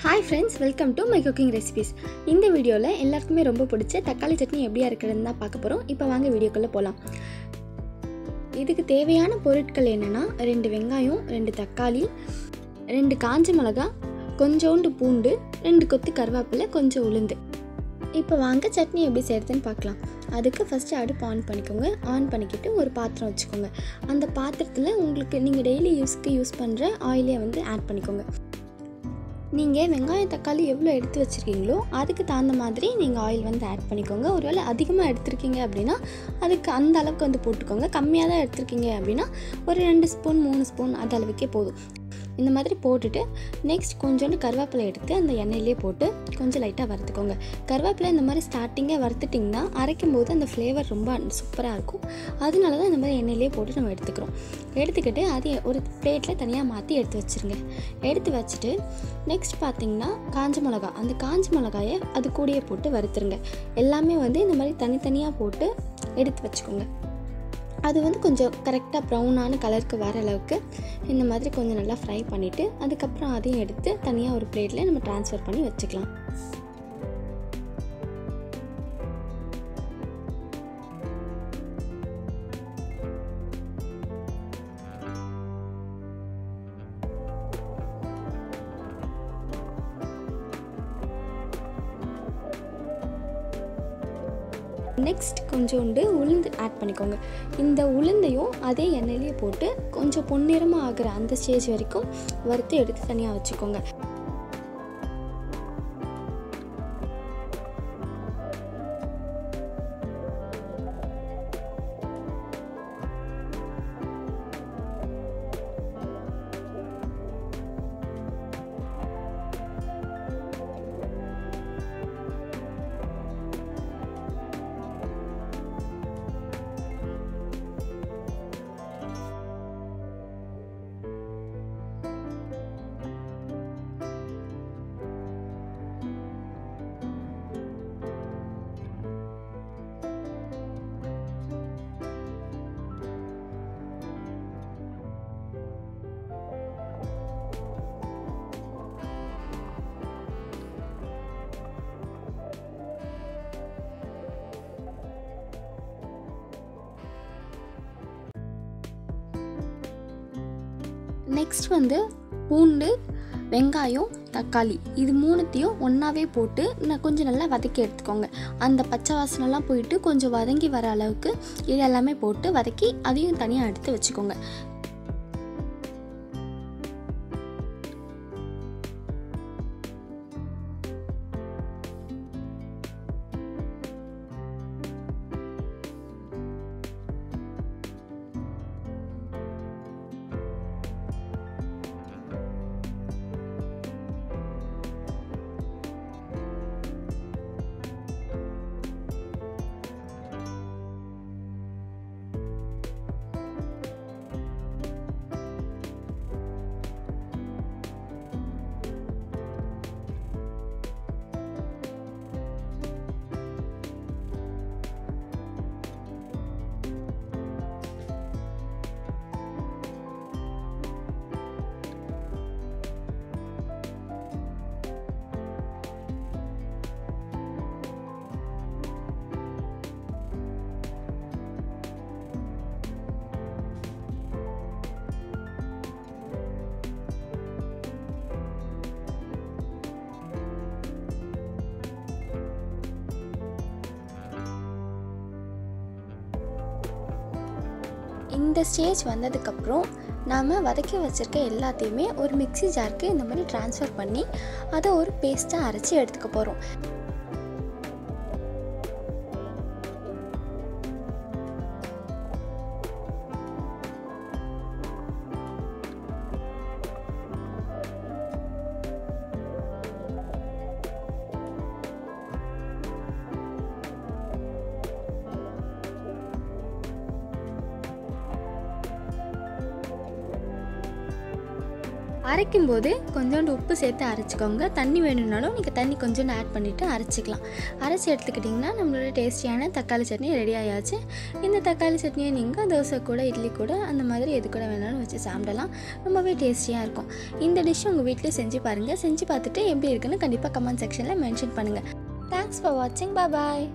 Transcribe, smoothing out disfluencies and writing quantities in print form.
Hi friends, welcome to my cooking recipes. இந்த வீடியோல எல்லாருக்குமே ரொம்ப பிடிச்ச தக்காளி சட்னி எப்படியா இருக்குதுன்னு தான் பார்க்க போறோம். இப்போ வாங்க வீடியோக்குள்ள போலாம். இதுக்கு தேவையான பொருட்கள் என்னன்னா 2 வெங்காயம், 2 தக்காளி, 2 காஞ்ச மிளகாய், கொஞ்சோண்டு பூண்டு, 2 கொத்து கறிவேப்பிலை, கொஞ்சம் உளுந்து. இப்போ வாங்க சட்னி எப்படி செய்யறதுன்னு பார்க்கலாம். அதுக்கு ஃபர்ஸ்ட் அடுப்பு ஆன் பண்ணிக்கோங்க. ஆன் பண்ணிக்கிட்டு ஒரு பாத்திரம் வச்சுக்கோங்க. அந்த பாத்திரத்தில் உங்களுக்கு நீங்கள் டெய்லி யூஸ் பண்ணுற ஆயிலே ஆட் பண்ணிக்கோங்க. நீங்கள் வெங்காயம் தக்காளி எவ்வளோ எடுத்து வச்சுருக்கீங்களோ அதுக்கு தகுந்த மாதிரி நீங்கள் ஆயில் ஆட் பண்ணிக்கோங்க. ஒருவேளை அதிகமாக எடுத்துருக்கீங்க அப்படின்னா அதுக்கு அந்த அளவுக்கு போட்டுக்கோங்க. கம்மியாக தான் எடுத்துருக்கீங்க அப்படின்னா ஒரு 2 ஸ்பூன் 3 ஸ்பூன் அது அளவுக்கே போதும். இந்த மாதிரி போட்டுட்டு நெக்ஸ்ட் கொஞ்சோண்டு கருவேப்பிலை எடுத்து அந்த எண்ணெயிலே போட்டு கொஞ்சம் லைட்டாக வறுத்துக்கோங்க. கருவேப்பிலை இந்த மாதிரி ஸ்டார்டிங்காக வறுத்துட்டிங்கன்னா அரைக்கும் போது அந்த ஃப்ளேவர் ரொம்ப சூப்பராக இருக்கும். அதனால தான் இந்த மாதிரி எண்ணெயிலே போட்டு நம்ம எடுத்துக்கிறோம். எடுத்துக்கிட்டு அதை ஒரு பிளேட்டில் தனியாக மாற்றி எடுத்து வச்சுருங்க. எடுத்து வச்சுட்டு நெக்ஸ்ட் பார்த்திங்கன்னா காஞ்ச மிளகா, அந்த காஞ்ச மிளகாயை அது கூடயே போட்டு வறுத்துருங்க. எல்லாமே இந்த மாதிரி தனித்தனியாக போட்டு எடுத்து வச்சுக்கோங்க. அது கொஞ்சம் கரெக்டாக ப்ரௌனான கலருக்கு வர அளவுக்கு இந்த மாதிரி கொஞ்சம் நல்லா ஃப்ரை பண்ணிவிட்டு அதுக்கப்புறம் அதையும் எடுத்து தனியாக ஒரு பிளேட்டில் நம்ம ட்ரான்ஸ்ஃபர் பண்ணி வச்சுக்கலாம். நெக்ஸ்ட் கொஞ்சோண்டு உளுந்து ஆட் பண்ணிக்கோங்க. இந்த உளுந்தையும் அதே எண்ணெயிலேயே போட்டு கொஞ்சம் பொன்னிறமாக ஆகிற அந்த ஸ்டேஜ் வரைக்கும் வறுத்து எடுத்து தனியாக வச்சுக்கோங்க. நெக்ஸ்ட் பூண்டு, வெங்காயம், தக்காளி இது மூணுத்தையும் ஒன்றாவே போட்டு கொஞ்சம் நல்லா வதக்கி எடுத்துக்கோங்க. அந்த பச்சை வாசனைலாம் போயிட்டு கொஞ்சம் வதங்கி வர அளவுக்கு இது எல்லாமே போட்டு வதக்கி அதையும் தனியாக எடுத்து வச்சுக்கோங்க. இந்த ஸ்டேஜ் வந்ததுக்கப்புறம் நாம் வதக்கி வச்சுருக்க எல்லாத்தையுமே ஒரு மிக்ஸி ஜாருக்கு இந்த மாதிரி ட்ரான்ஸ்ஃபர் பண்ணி அதை ஒரு பேஸ்ட்டாக அரைச்சி எடுத்துக்க போகிறோம். அரைக்கும்போது கொஞ்சோண்டு உப்பு சேர்த்து அரைச்சிக்கோங்க. தண்ணி வேணும்னாலும் நீங்கள் தண்ணி கொஞ்சோண்டு ஆட் பண்ணிவிட்டு அரைச்சிக்கலாம். அரைச்சி எடுத்துக்கிட்டிங்கன்னா நம்மளோட டேஸ்டியான தக்காளி சட்னி ரெடி ஆயாச்சு. இந்த தக்காளி சட்னியை நீங்கள் தோசை கூட, இட்லி கூட, அந்த மாதிரி எது கூட வேணாலும் வச்சு சாப்பிடலாம். ரொம்பவே டேஸ்டியாக இருக்கும். இந்த டிஷ் உங்கள் வீட்டில் செஞ்சு பாருங்கள். செஞ்சு பார்த்துட்டு எப்படி இருக்குன்னு கண்டிப்பாக கமெண்ட் செக்ஷனில் மென்ஷன் பண்ணுங்கள். தேங்க்ஸ் ஃபார் வாட்சிங். பாய்.